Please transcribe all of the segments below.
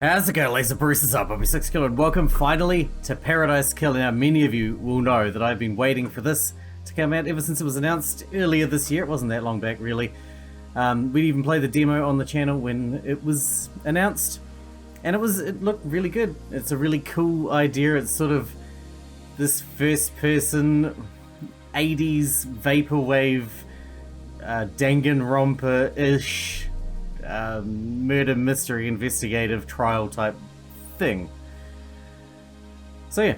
How's it going, Laser Bruce is up. I'm Sixkilla and welcome finally to Paradise Kill. Now, many of you will know that I've been waiting for this to come out ever since it was announced earlier this year. It wasn't that long back, really. We'd even played the demo on the channel when it was announced, and it looked really good. It's a really cool idea. It's sort of this first-person 80s vaporwave Danganronpa-ish murder mystery investigative trial type thing. So yeah,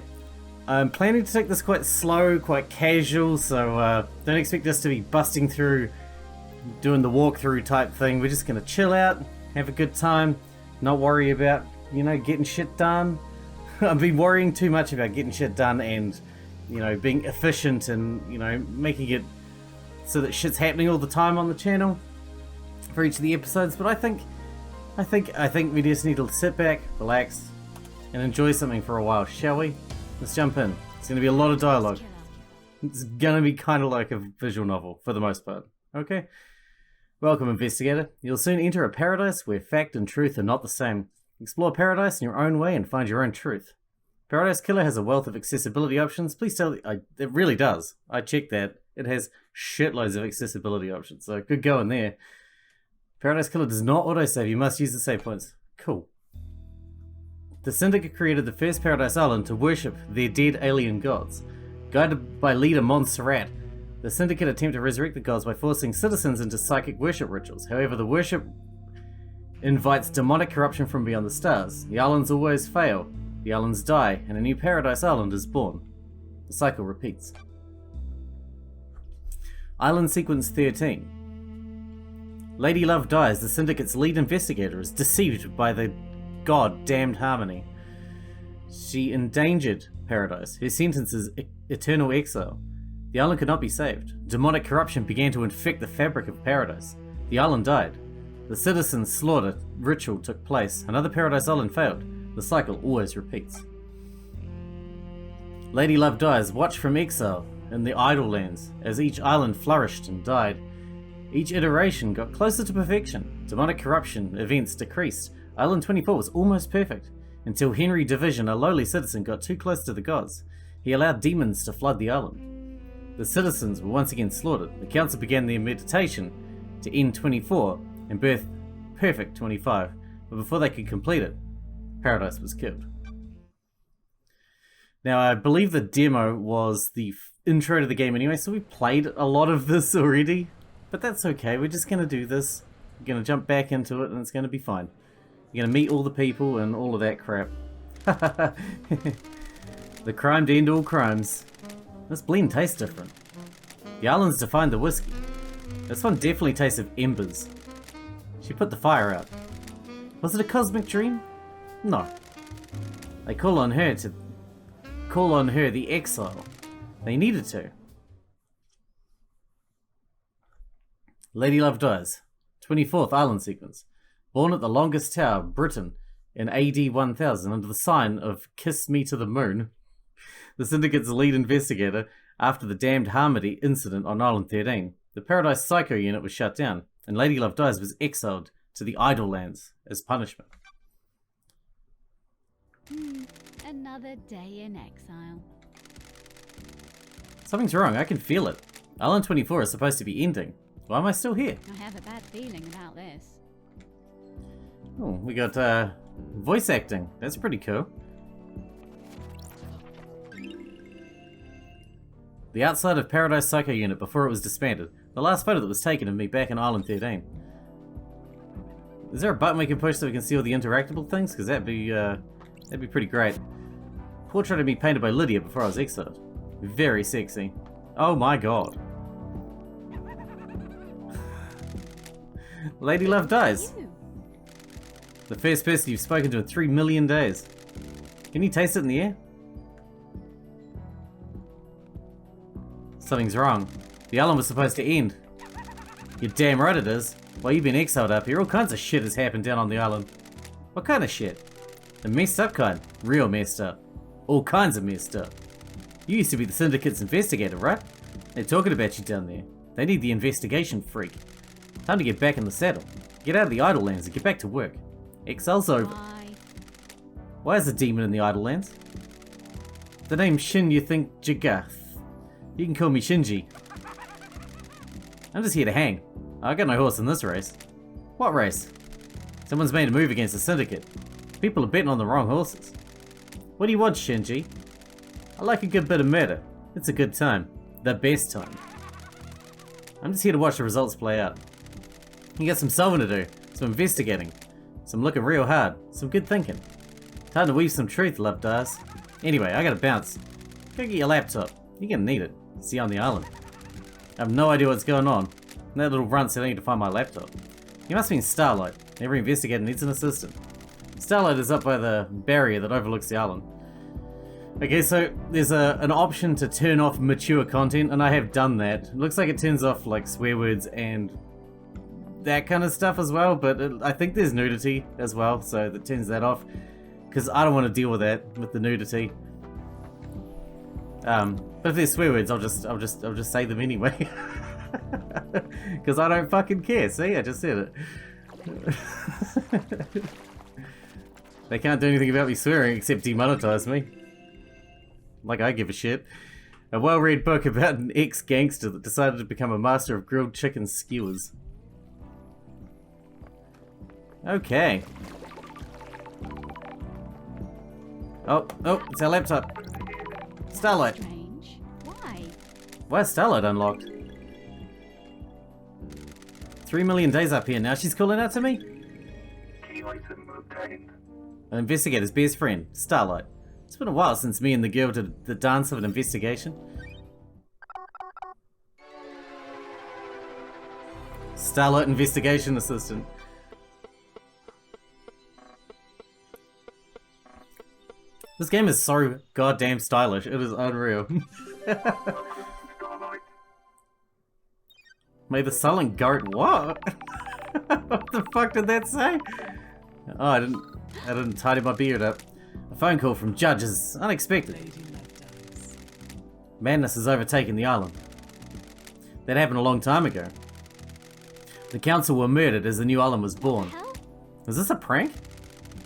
I'm planning to take this quite slow, quite casual, so don't expect us to be busting through doing the walkthrough type thing. We're just gonna chill out, have a good time, not worry about, getting shit done. I've been worrying too much about getting shit done and, being efficient and, making it so that shit's happening all the time on the channel for each of the episodes, but I think we just need to sit back, relax, and enjoy something for a while, shall we? Let's jump in. It's going to be a lot of dialogue. It's going to be kind of like a visual novel, for the most part. Okay? Welcome, investigator. You'll soon enter a paradise where fact and truth are not the same. Explore paradise in your own way and find your own truth. Paradise Killer has a wealth of accessibility options. Please tell me, it really does. I checked that. It has shitloads of accessibility options, so good going there. Paradise Killer does not autosave, you must use the save points. Cool. The Syndicate created the first Paradise Island to worship their dead alien gods. Guided by leader Montserrat, the Syndicate attempt to resurrect the gods by forcing citizens into psychic worship rituals. However, the worship invites demonic corruption from beyond the stars. The islands always fail, the islands die, and a new Paradise Island is born. The cycle repeats. Island Sequence 13. Lady Love dies. The Syndicate's lead investigator is deceived by the god-damned Harmony. She endangered Paradise. Her sentence is eternal exile. The island could not be saved. Demonic corruption began to infect the fabric of Paradise. The island died. The citizens' slaughter ritual took place. Another Paradise Island failed. The cycle always repeats. Lady Love dies. Watch from exile in the Idle Lands as each island flourished and died. Each iteration got closer to perfection. Demonic corruption events decreased. Island 24 was almost perfect, until Henry Division, a lowly citizen, got too close to the gods. He allowed demons to flood the island. The citizens were once again slaughtered. The council began their meditation to end 24 and birth perfect 25, but before they could complete it, Paradise was killed. Now, I believe the demo was the intro to the game anyway, so we played a lot of this already. But that's okay, we're just going to do this. We're going to jump back into it and it's going to be fine. You're going to meet all the people and all of that crap. The crime to end all crimes. This blend tastes different. The islands defined the whiskey. This one definitely tastes of embers. She put the fire out. Was it a cosmic dream? No. They call on her, the Exile. They needed to. Lady Love dies. 24th Island Sequence. Born at the longest tower, Britain, in AD 1000 under the sign of Kiss Me to the Moon. The Syndicate's lead investigator after the damned Harmony incident on Island 13. The Paradise Psycho unit was shut down, and Lady Love Dies was exiled to the Idle Lands as punishment. Another day in exile. Something's wrong, I can feel it. Island 24 is supposed to be ending. Why am I still here? I have a bad feeling about this. Oh, we got voice acting. That's pretty cool. The outside of Paradise Psycho Unit before it was disbanded. The last photo that was taken of me back in Island 13. Is there a button we can push so we can see all the interactable things? Because that'd be pretty great. Portrait of me painted by Lydia before I was exiled. Very sexy. Oh my god. Lady Love dies. The first person you've spoken to in 3 million days. Can you taste it in the air? Something's wrong. The island was supposed to end. You're damn right it is. While you've been exiled up here, all kinds of shit has happened down on the island. What kind of shit? The messed up kind. Real messed up. All kinds of messed up. You used to be the Syndicate's investigator, right? They're talking about you down there. They need the investigation freak. Time to get back in the saddle. Get out of the Idle Lands and get back to work. Exile's over. Bye. Why is a demon in the Idlelands? The name's Shin you think Jagath. You can call me Shinji. I'm just here to hang. I got no horse in this race. What race? Someone's made a move against the syndicate. People are betting on the wrong horses. What do you want, Shinji? I like a good bit of murder. It's a good time. The best time. I'm just here to watch the results play out. You got some solving to do, some investigating, some looking real hard, some good thinking. Time to weave some truth, love dies. Anyway, I gotta bounce. Go get your laptop. You're gonna need it. See you on the island. I have no idea what's going on. And that little runt said I need to find my laptop. He must mean Starlight. Every investigator needs an assistant. Starlight is up by the barrier that overlooks the island. Okay, so there's an option to turn off mature content, and I have done that. It looks like it turns off like swear words and that kind of stuff as well, but I think there's nudity as well, so that turns that off. Because I don't want to deal with that, with the nudity. But if there's swear words, I'll just say them anyway. Because I don't fucking care. See, I just said it. They can't do anything about me swearing except demonetize me. Like I give a shit. A well-read book about an ex-gangster that decided to become a master of grilled chicken skewers. Okay. Oh, it's our laptop. Starlight. Strange. Why? Why is Starlight unlocked? 3 million days up here now. She's calling out to me? An investigator's best friend, Starlight. It's been a while since me and the girl did the dance of an investigation. Starlight investigation assistant. This game is so goddamn stylish. It is unreal. May the sullen goat what? What the fuck did that say? Oh, I didn't tidy my beard up. A phone call from judges. Unexpected. Madness has overtaken the island. That happened a long time ago. The council were murdered as the new island was born. Is this a prank?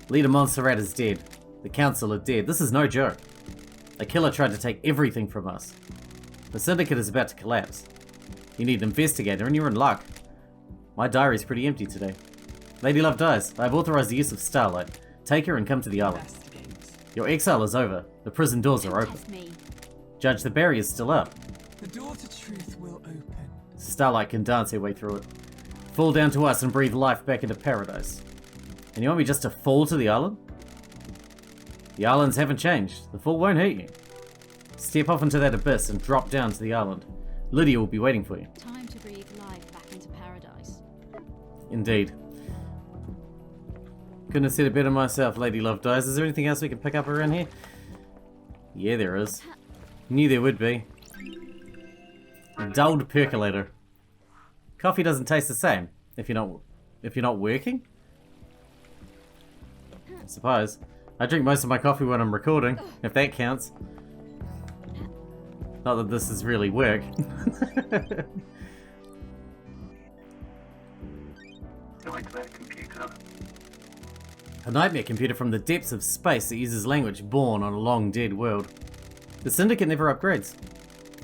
Leader Montserrat is dead. The council are dead. This is no joke. A killer tried to take everything from us. The syndicate is about to collapse. You need an investigator and you're in luck. My diary is pretty empty today. Lady Love dies. I have authorized the use of Starlight. Take her and come to the island. Your exile is over. The prison doors are open. Judge, the barrier is still up. The door to truth will open. Starlight can dance her way through it. Fall down to us and breathe life back into paradise. And you want me just to fall to the island? The islands haven't changed. The fall won't hurt you. Step off into that abyss and drop down to the island. Lydia will be waiting for you. Time to breathe life back into paradise. Indeed. Couldn't have said it better myself, Lady Love dies. Is there anything else we can pick up around here? Yeah, there is. Knew there would be. A dulled percolator. Coffee doesn't taste the same if you're not working. I suppose. I drink most of my coffee when I'm recording, if that counts. Not that this is really work. A nightmare computer from the depths of space that uses language born on a long dead world. The Syndicate never upgrades.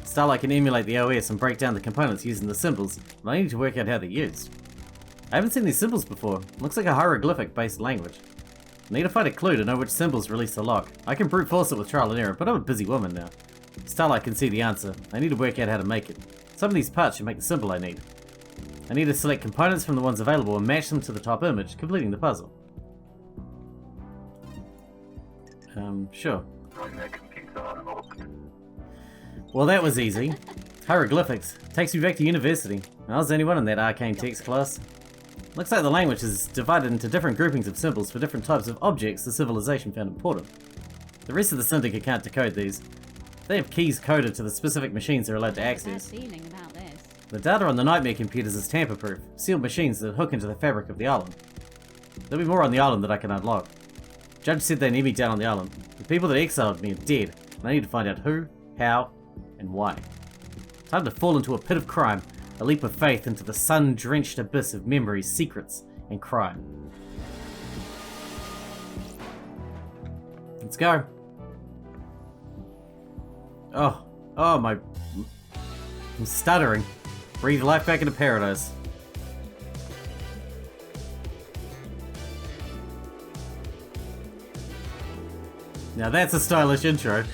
Starlight can emulate the OS and break down the components using the symbols, but I need to work out how they're used. I haven't seen these symbols before. Looks like a hieroglyphic based language. I need to find a clue to know which symbols release the lock. I can brute force it with trial and error, but I'm a busy woman now. Starlight can see the answer. I need to work out how to make it. Some of these parts should make the symbol I need. I need to select components from the ones available and match them to the top image, completing the puzzle. Sure. Well, that was easy. Hieroglyphics. Takes me back to university. I was the only one in that arcane text class. Looks like the language is divided into different groupings of symbols for different types of objects the civilization found important. The rest of the Syndicate can't decode these. They have keys coded to the specific machines they're allowed to access. Feeling about this. The data on the nightmare computers is tamper-proof, sealed machines that hook into the fabric of the island. There'll be more on the island that I can unlock. Judge said they need me down on the island. The people that exiled me are dead, and I need to find out who, how, and why. Time to fall into a pit of crime, a leap of faith into the sun-drenched abyss of memories, secrets, and crime. Let's go. Oh, I'm stuttering. Breathe life back into paradise. Now that's a stylish intro.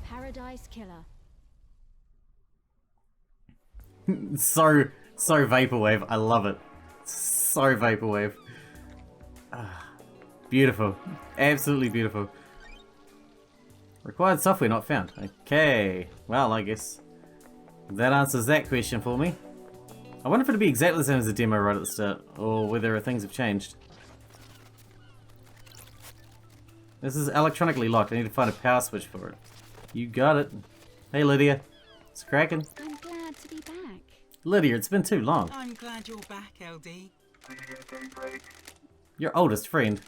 Paradise Killer. So vaporwave. I love it. So vaporwave. Beautiful. Absolutely beautiful. Required software not found. Okay. Well, I guess that answers that question for me. I wonder if it'll be exactly the same as the demo right at the start, or whether things have changed. This is electronically locked. I need to find a power switch for it. You got it. Hey, Lydia. It's cracking. I'm glad to be back. Lydia, it's been too long. I'm glad you're back, LD. Your oldest friend.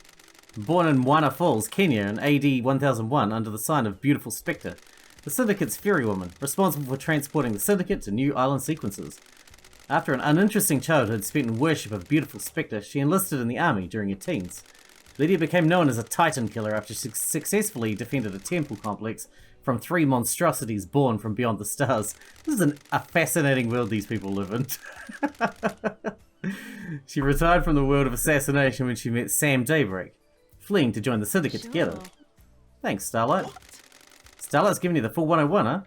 Born in Wana Falls, Kenya in AD 1001 under the sign of Beautiful Spectre, the Syndicate's Fury Woman, responsible for transporting the Syndicate to new island sequences. After an uninteresting childhood spent in worship of Beautiful Spectre, she enlisted in the army during her teens. Lydia became known as a Titan killer after she successfully defended a temple complex from 3 monstrosities born from beyond the stars. This is a fascinating world these people live in. She retired from the world of assassination when she met Sam Daybreak, fleeing to join the Syndicate together. Thanks, Starlight. What? Starlight's giving you the full 101, huh?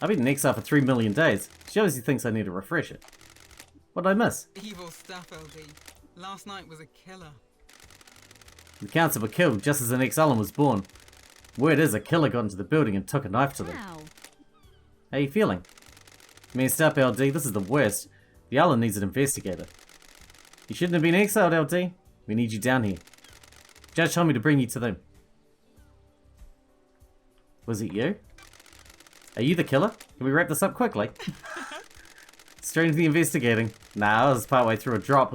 I've been in exile for 3 million days. She obviously thinks I need a refresher. What did I miss? Evil stuff, LD. Last night was a killer. The council were killed just as an ex-Allen was born. Word is a killer got into the building and took a knife to them. Wow. How you feeling? Messed up, LD. This is the worst. The island needs an investigator. You shouldn't have been exiled, LD. We need you down here. Judge told me to bring you to them. Was it you? Are you the killer? Can we wrap this up quickly? Straight into the investigating. Nah, I was partway through a drop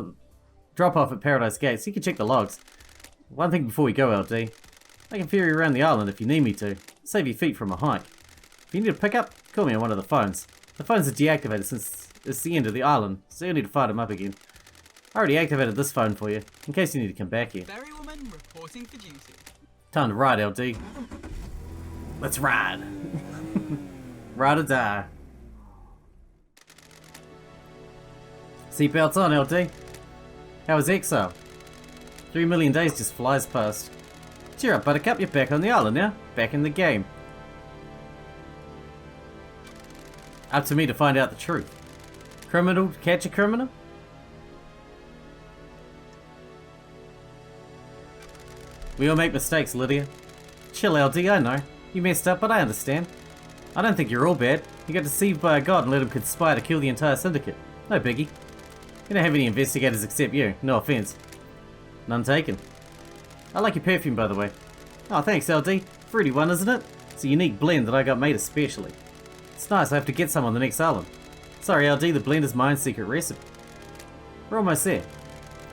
off at Paradise Gate, so you can check the logs. One thing before we go, LD. I can ferry you around the island if you need me to. Save your feet from a hike. If you need a pickup, call me on one of the phones. The phones are deactivated since it's the end of the island, so you'll need to fire them up again. I already activated this phone for you, in case you need to come back here. Ferrywoman reporting for duty. Time to ride, LD. Let's ride. Ride or die. Seatbelts on, LD. How was Exile? 3 million days just flies past. Cheer up, Buttercup, you're back on the island now. Back in the game. Up to me to find out the truth. Criminal to catch a criminal? We all make mistakes, Lydia. Chill, LD, I know. You messed up, but I understand. I don't think you're all bad. You got deceived by a god and let him conspire to kill the entire syndicate. No biggie. We don't have any investigators except you. No offense. None taken. I like your perfume, by the way. Oh, thanks, LD. Fruity one, isn't it? It's a unique blend that I got made especially. It's nice, I have to get some on the next island. Sorry, LD, the blend is my own secret recipe. We're almost there.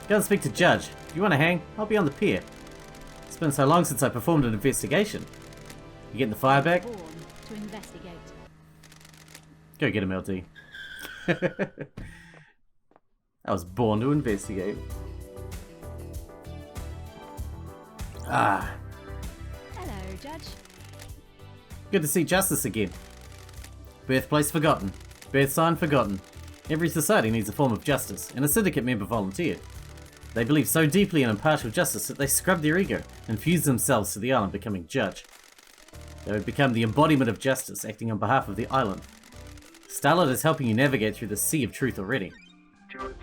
Go and speak to Judge. If you want to hang, I'll be on the pier. It's been so long since I performed an investigation. You getting the fire back? Born to investigate. Go get him, LD. I was born to investigate. Ah. Hello, Judge. Good to see justice again. Birthplace forgotten. Birth sign forgotten. Every society needs a form of justice, and a syndicate member volunteered. They believe so deeply in impartial justice that they scrub their ego and fuse themselves to the island, becoming judge. They would become the embodiment of justice, acting on behalf of the island. Starlight is helping you navigate through the sea of truth already. Judge.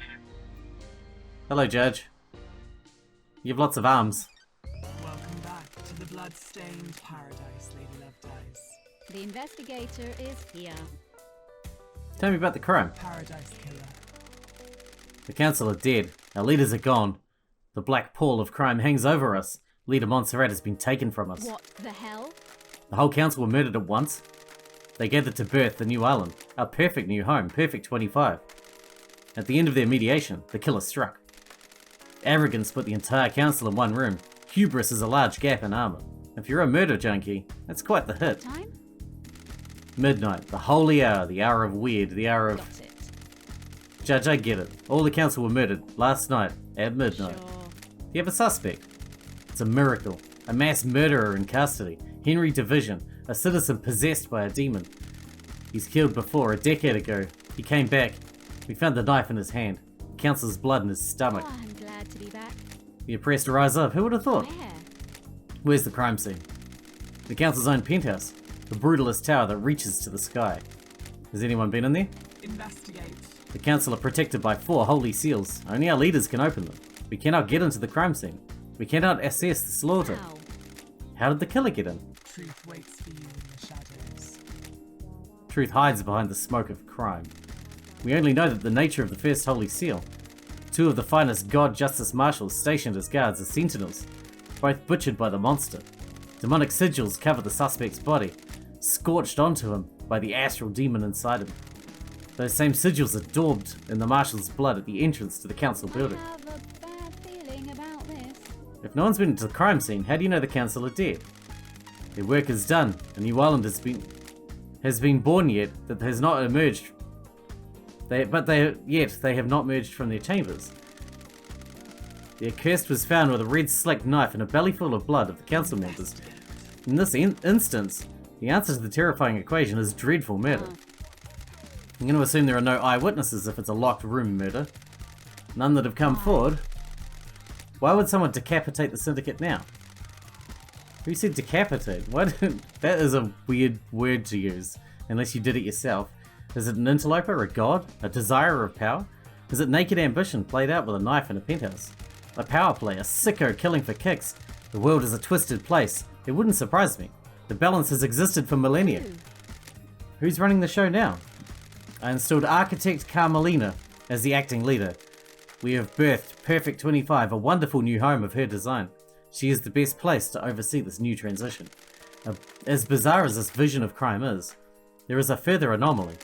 Hello, Judge. You have lots of arms. Welcome back to the blood-stained paradise, Lady Lovedeyes. The investigator is here. Tell me about the crime. Paradise killer. The council are dead. Our leaders are gone. The black pall of crime hangs over us. Leader Montserrat has been taken from us. What the hell? The whole council were murdered at once. They gathered to birth the new island, our perfect new home, Perfect 25. At the end of their mediation, the killer struck. Arrogance put the entire council in one room. Hubris is a large gap in armor. If you're a murder junkie, that's quite the hit. Time? Midnight, the holy hour, the hour of weird, the hour of... Got it. Judge, I get it. All the council were murdered last night at midnight. Sure. You have a suspect. It's a miracle. A mass murderer in custody. Henry Division, a citizen possessed by a demon. He's killed before, a decade ago. He came back. We found the knife in his hand. The council's blood in his stomach. Oh, I'm glad to be back. The oppressed rise up. Who would have thought? Where? Where's the crime scene? The council's own penthouse. The brutalist tower that reaches to the sky. Has anyone been in there? Investigate. The council are protected by 4 holy seals. Only our leaders can open them. We cannot get into the crime scene. We cannot assess the slaughter. How? How did the killer get in? Truth waits for you in the shadows. Truth hides behind the smoke of crime. We only know that the nature of the first holy seal. 2 of the finest god justice marshals stationed as guards as sentinels, both butchered by the monster. Demonic sigils cover the suspect's body, scorched onto him by the astral demon inside him. Those same sigils are daubed in the marshal's blood at the entrance to the council building. I have a bad feeling about this. If no one's been to the crime scene, how do you know the council are dead? Their work is done. A new island has been born yet that has not emerged. They have not emerged from their chambers. The accursed was found with a red slick knife and a belly full of blood of the council members. In this instance, the answer to the terrifying equation is dreadful murder. I'm going to assume there are no eyewitnesses if it's a locked room murder. None that have come forward. Why would someone decapitate the syndicate now? Who said decapitate? That is a weird word to use, unless you did it yourself. Is it an interloper, a god, a desirer of power? Is it naked ambition played out with a knife in a penthouse? A power play, a sicko killing for kicks. The world is a twisted place. It wouldn't surprise me. The balance has existed for millennia. Who's running the show now? I installed Architect Carmelina as the acting leader. We have birthed Perfect 25, a wonderful new home of her design. She is the best place to oversee this new transition. As bizarre as this vision of crime is, there is a further anomaly.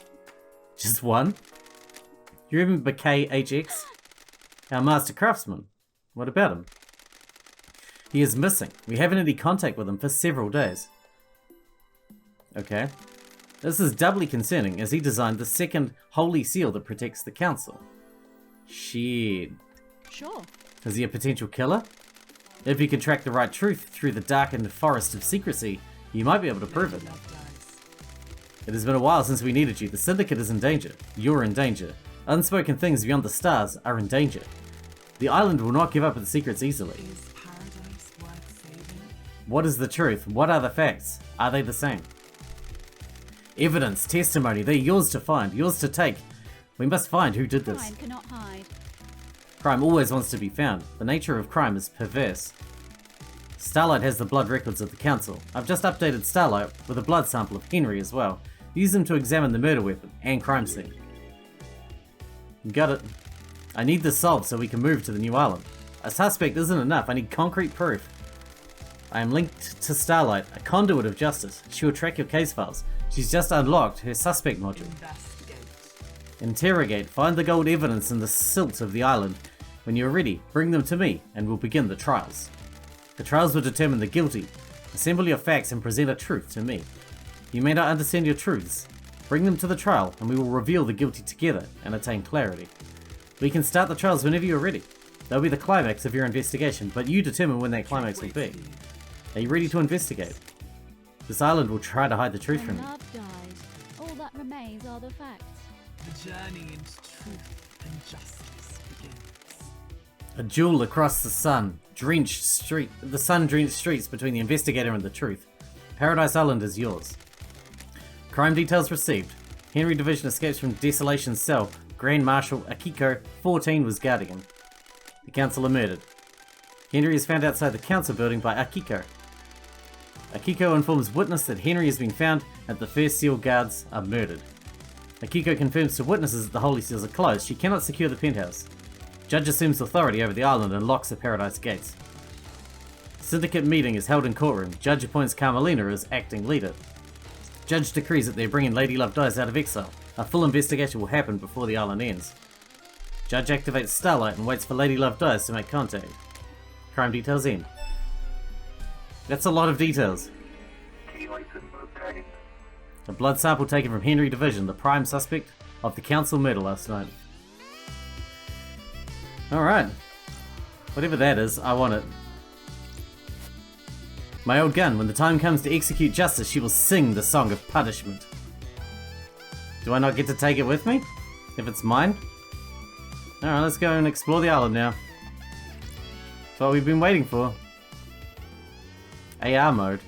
Just one? You remember KHX? Our master craftsman. What about him? He is missing. We haven't had any contact with him for several days. Okay. This is doubly concerning as he designed the second holy seal that protects the council. Shit. Sure. Is he a potential killer? If you can track the right truth through the darkened forest of secrecy, you might be able to prove it. It has been a while since we needed you. The syndicate is in danger. You're in danger. Unspoken things beyond the stars are in danger. The island will not give up its secrets easily. Is paradise worth saving? What is the truth? What are the facts? Are they the same? Evidence, testimony, they're yours to find, yours to take. We must find who did this. Crime cannot hide. Crime always wants to be found. The nature of crime is perverse. Starlight has the blood records of the council. I've just updated Starlight with a blood sample of Henry as well. Use them to examine the murder weapon and crime scene. Got it. I need this solved so we can move to the new island. A suspect isn't enough, I need concrete proof. I am linked to Starlight, a conduit of justice. She will track your case files. She's just unlocked her suspect module. Investigate. Interrogate. Find the gold evidence in the silt of the island. When you're ready, bring them to me, and we'll begin the trials. The trials will determine the guilty. Assemble your facts and present a truth to me. You may not understand your truths. Bring them to the trial, and we will reveal the guilty together and attain clarity. We can start the trials whenever you're ready. They'll be the climax of your investigation, but you determine when that climax will be. Are you ready to investigate? This island will try to hide the truth from When you. love dies, all that remains are the facts. The journey into truth and justice begins. A duel across the sun-drenched streets between the investigator and the truth. Paradise Island is yours. Crime details received. Henry Division escapes from Desolation's cell. Grand Marshal Akiko, 14, was guardian. The council are murdered. Henry is found outside the council building by Akiko. Akiko informs witness that Henry has been found and the First Seal guards are murdered. Akiko confirms to witnesses that the Holy Seals are closed. She cannot secure the penthouse. Judge assumes authority over the island and locks the Paradise gates. Syndicate meeting is held in courtroom. Judge appoints Carmelina as acting leader. Judge decrees that they bring in Lady Love Dies out of exile. A full investigation will happen before the island ends. Judge activates Starlight and waits for Lady Love Dies to make contact. Crime details end. That's a lot of details. A blood sample taken from Henry Division, the prime suspect of the council murder last night. Alright. Whatever that is, I want it. My old gun, when the time comes to execute justice, she will sing the song of punishment. Do I not get to take it with me? If it's mine? Alright, let's go and explore the island now. That's what we've been waiting for. AR mode.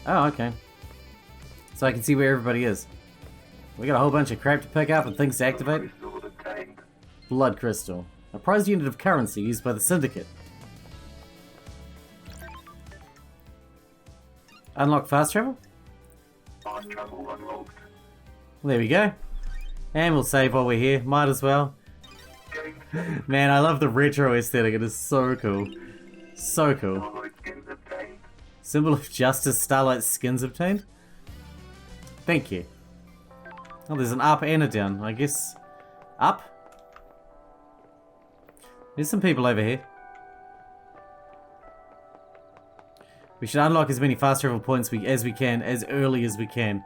Oh, okay. So I can see where everybody is. We got a whole bunch of crap to pick up and things to activate. Blood crystal. A prized unit of currency used by the Syndicate. Unlock fast travel? Fast travel unlocked. There we go. And we'll save while we're here. Might as well. Man, I love the retro aesthetic. It is so cool. So cool. Starlight skins obtained. Symbol of justice, Starlight skins obtained? Thank you. Oh, there's an up and a down. I guess... Up? There's some people over here. We should unlock as many fast travel points as we can, as early as we can.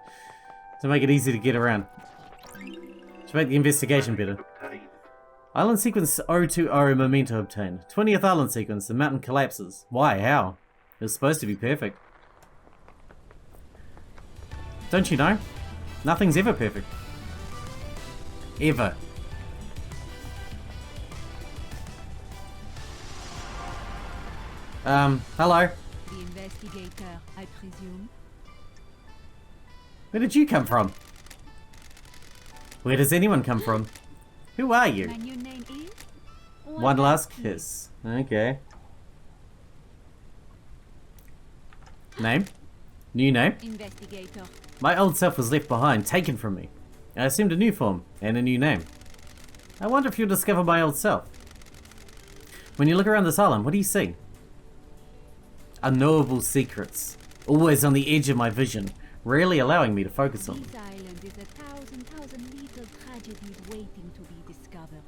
To make it easy to get around. To make the investigation better. Obtained. Island sequence 020 memento obtained. 20th island sequence, the mountain collapses. Why? How? It was supposed to be perfect. Don't you know? Nothing's ever perfect. Ever. Hello. The investigator, I presume. Where did you come from? Where does anyone come from? Who are you? My new name is? One last kiss. Okay. Name? New name? Investigator. My old self was left behind, taken from me. I assumed a new form and a new name. I wonder if you'll discover my old self. When you look around this island, what do you see? Unknowable secrets, always on the edge of my vision, rarely allowing me to focus on them. This island is a thousand little tragedies waiting to be discovered.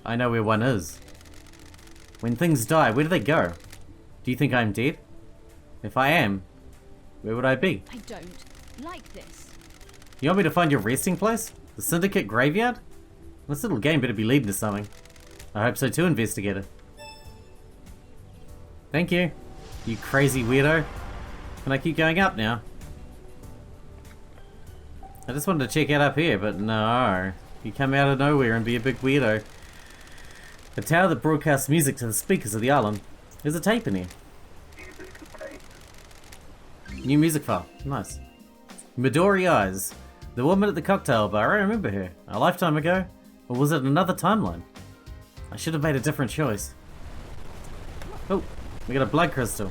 I know where one is. When things die, where do they go? Do you think I'm dead? If I am, where would I be? I don't like this. You want me to find your resting place? The Syndicate graveyard? This little game better be leading to something. I hope so too, Investigator. Thank you, you crazy weirdo. Can I keep going up now? I just wanted to check out up here, but no. You come out of nowhere and be a big weirdo. The tower that broadcasts music to the speakers of the island. There's a tape in here. Music obtained. New music file. Nice. Midori Eyes. The woman at the cocktail bar. I remember her. A lifetime ago? Or was it another timeline? I should have made a different choice. Oh, we got a blood crystal.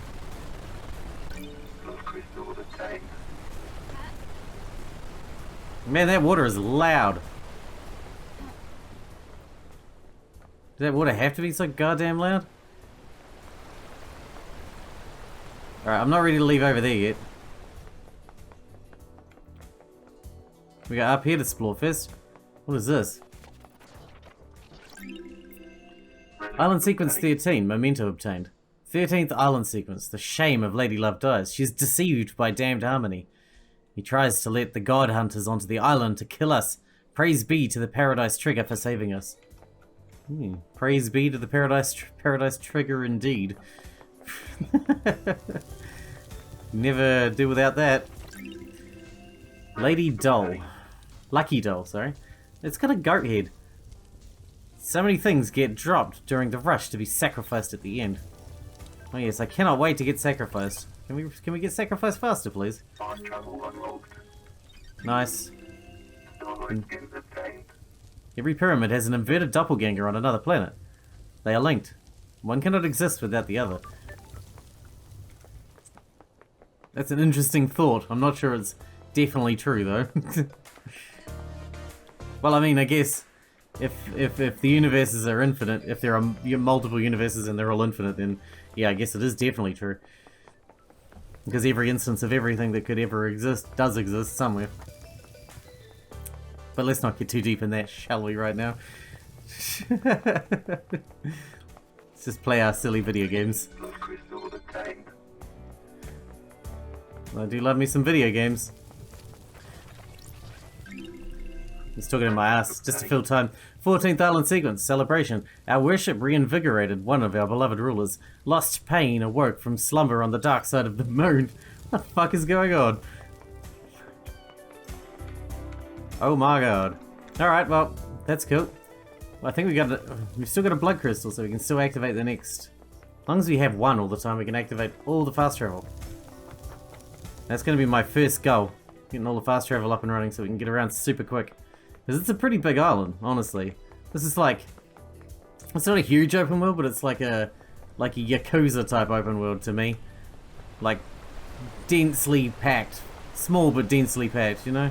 Blood crystal obtained. Man, that water is loud. Does that water have to be so goddamn loud? Alright, I'm not ready to leave over there yet. We got up here to explore first. What is this? Island sequence 13, memento obtained. 13th island sequence, the shame of Lady Love dies. She is deceived by damned harmony. He tries to let the god hunters onto the island to kill us. Praise be to the Paradise Trigger for saving us. Praise be to the Paradise Trigger indeed. Never do without that. Lady Doll. Lucky Doll, sorry. It's got a goat head. So many things get dropped during the rush to be sacrificed at the end. Oh yes, I cannot wait to get sacrificed. Can we get sacrificed faster, please? Fast travel unlocked. Nice. Starlight skins obtained. Every pyramid has an inverted doppelganger on another planet. They are linked. One cannot exist without the other. That's an interesting thought. I'm not sure it's definitely true though. Well, I mean, I guess if the universes are infinite, if there are multiple universes and they're all infinite, then yeah, I guess it is definitely true. Because every instance of everything that could ever exist does exist somewhere. But let's not get too deep in that, shall we, right now? Let's just play our silly video games. Blood crystal obtained. I do love me some video games. He's talking in my ass. Just to fill time. 14th Island Sequence. Celebration. Our worship reinvigorated one of our beloved rulers. Lost pain awoke from slumber on the dark side of the moon. What the fuck is going on? Oh my god. Alright, well, that's cool. Well, I think we've still got a blood crystal, so we can still activate the next. As long as we have one all the time, we can activate all the fast travel. That's going to be my first goal. Getting all the fast travel up and running so we can get around super quick. Because it's a pretty big island, honestly. This is like... It's not a huge open world, but it's like a Yakuza type open world to me. Like, densely packed. Small but densely packed, you know?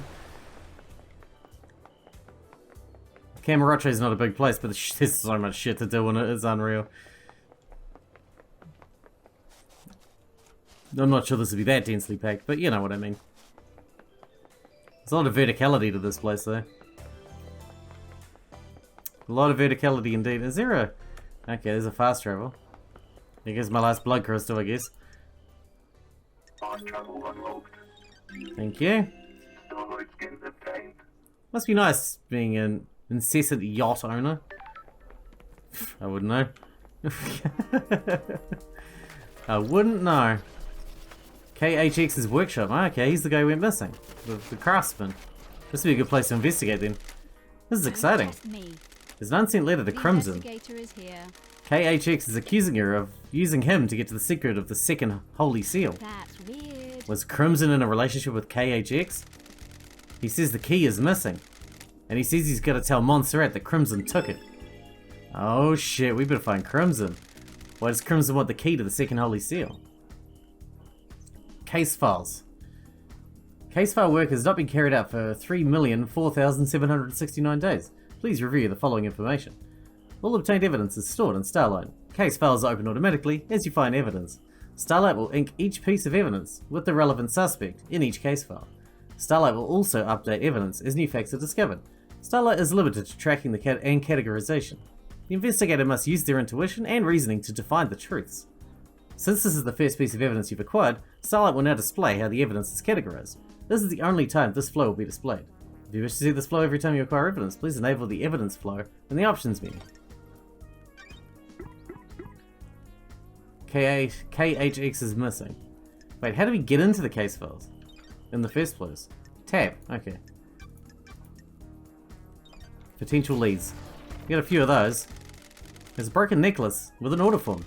Camaroche is not a big place, but there's so much shit to do in it, it's unreal. I'm not sure this would be that densely packed, but you know what I mean. There's a lot of verticality to this place, though. A lot of verticality indeed. Is there a... Okay, there's a fast travel. Here goes my last blood crystal, I guess. Fast travel unlocked. Thank you. Starlight skins obtained. Must be nice being an incessant yacht owner. I wouldn't know. I wouldn't know. KHX's workshop. Oh, okay, he's the guy who went missing. The craftsman. This would be a good place to investigate then. This is exciting. There's an unsent letter to Crimson. Investigator is here. KHX is accusing her of using him to get to the secret of the second holy seal. That's weird. Was Crimson in a relationship with KHX? He says the key is missing. And he says he's got to tell Montserrat that Crimson took it. Oh shit, we better find Crimson. Why does Crimson want the key to the second holy seal? Case files. Case file work has not been carried out for 3,004,769 days. Please review the following information. All obtained evidence is stored in Starlight. Case files are open automatically as you find evidence. Starlight will ink each piece of evidence with the relevant suspect in each case file. Starlight will also update evidence as new facts are discovered. Starlight is limited to tracking and categorization. The investigator must use their intuition and reasoning to define the truths. Since this is the first piece of evidence you've acquired, Starlight will now display how the evidence is categorized. This is the only time this flow will be displayed. If you wish to see this flow every time you acquire evidence, please enable the evidence flow in the options menu. KHX is missing. Wait, how do we get into the case files? In the first place? Tab, okay. Potential leads. We got a few of those. There's a broken necklace with an order form.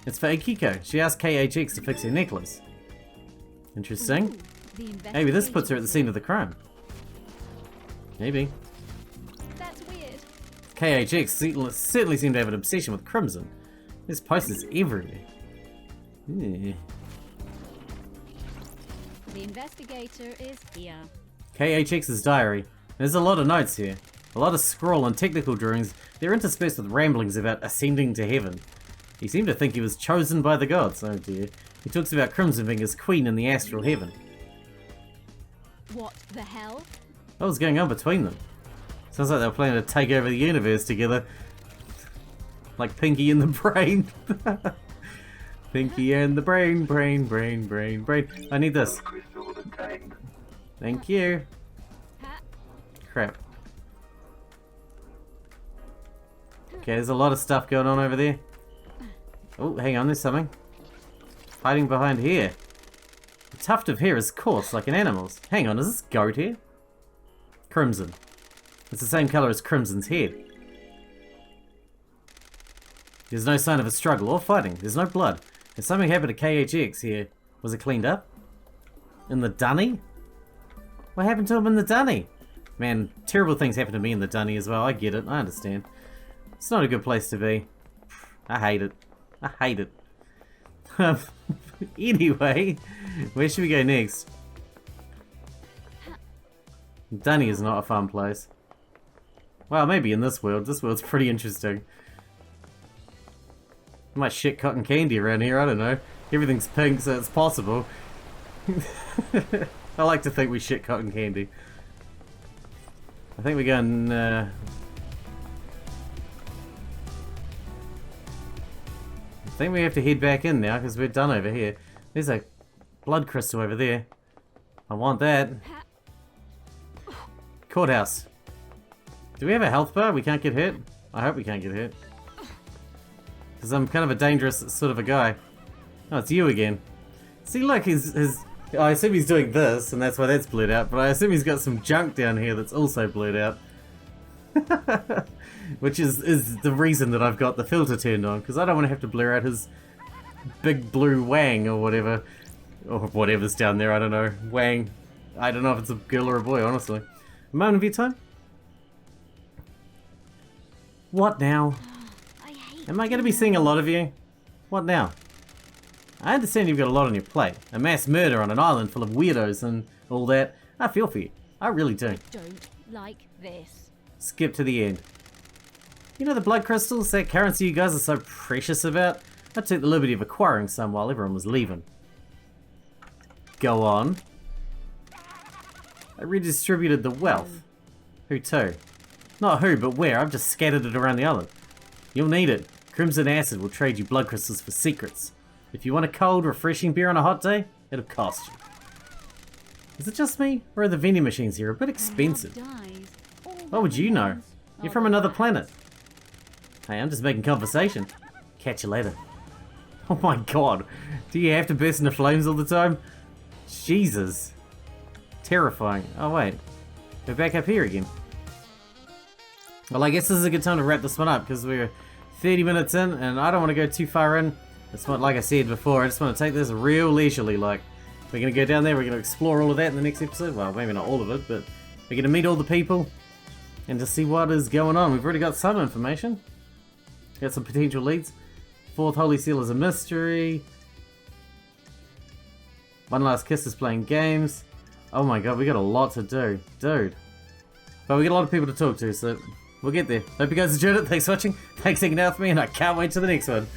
It's for Akiko. She asked KHX to fix her necklace. Interesting. Ooh, Maybe this puts her at the scene of the crime. Maybe. That's weird. KHX certainly seemed to have an obsession with Crimson. There's posters everywhere. Yeah. The investigator is here. KHX's diary. There's a lot of notes here. A lot of scroll and technical drawings. They're interspersed with ramblings about ascending to heaven. He seemed to think he was chosen by the gods. Oh dear. He talks about Crimson being his queen in the astral heaven. What the hell? What was going on between them? Sounds like they were planning to take over the universe together. Like Pinky and the Brain. Pinky and the Brain, brain. I need this. Crystal obtained. Thank you. Ha- Crap. Okay, there's a lot of stuff going on over there. Oh, hang on, there's something. Hiding behind here. The tuft of hair is coarse, like an animal's. Hang on, is this goat hair? Crimson. It's the same colour as Crimson's head. There's no sign of a struggle or fighting. There's no blood. If something happened to KHX here, was it cleaned up? In the dunny? What happened to him in the dunny? Man, terrible things happen to me in the dunny as well. I get it. I understand. It's not a good place to be. I hate it. I hate it. Anyway, where should we go next? Dunny is not a fun place. Well, maybe in this world. This world's pretty interesting. I might shit cotton candy around here, I don't know. Everything's pink, so it's possible. I like to think we shit cotton candy. I think we're going, I think we have to head back in now, because we're done over here. There's a blood crystal over there. I want that. Courthouse. Do we have a health bar? We can't get hit? I hope we can't get hit. Because I'm kind of a dangerous sort of a guy. Oh, it's you again. See, look, his I assume he's doing this, and that's why that's blurred out, but I assume he's got some junk down here that's also blurred out. Which is the reason that I've got the filter turned on, because I don't want to have to blur out his big blue wang or whatever. Or whatever's down there, I don't know. Wang. I don't know if it's a girl or a boy, honestly. A moment of your time? What now? Am I going to be seeing a lot of you? What now? I understand you've got a lot on your plate. A mass murder on an island full of weirdos and all that. I feel for you. I really do. Don't like this. Skip to the end. You know the blood crystals, that currency you guys are so precious about? I took the liberty of acquiring some while everyone was leaving. Go on. I redistributed the wealth. Who to? Not who, but where. I've just scattered it around the island. You'll need it. Crimson Acid will trade you blood crystals for secrets. If you want a cold, refreshing beer on a hot day, it'll cost you. Is it just me, or are the vending machines here a bit expensive? What would you know? You're from another planet. Hey, I'm just making conversation. Catch you later. Oh my god. Do you have to burst into flames all the time? Jesus. Terrifying. Oh wait. We're back up here again. Well, I guess this is a good time to wrap this one up, because we're 30 minutes in, and I don't want to go too far in. It's what, like I said before, I just want to take this real leisurely. Like, we're going to go down there, we're going to explore all of that in the next episode. Well, maybe not all of it, but we're going to meet all the people and just see what is going on. We've already got some information. Got some potential leads. Fourth Holy Seal is a mystery. One Last Kiss is playing games. Oh my god, we got a lot to do. Dude. But we got a lot of people to talk to, so we'll get there. Hope you guys enjoyed it. Thanks for watching. Thanks for hanging out with me, and I can't wait to the next one.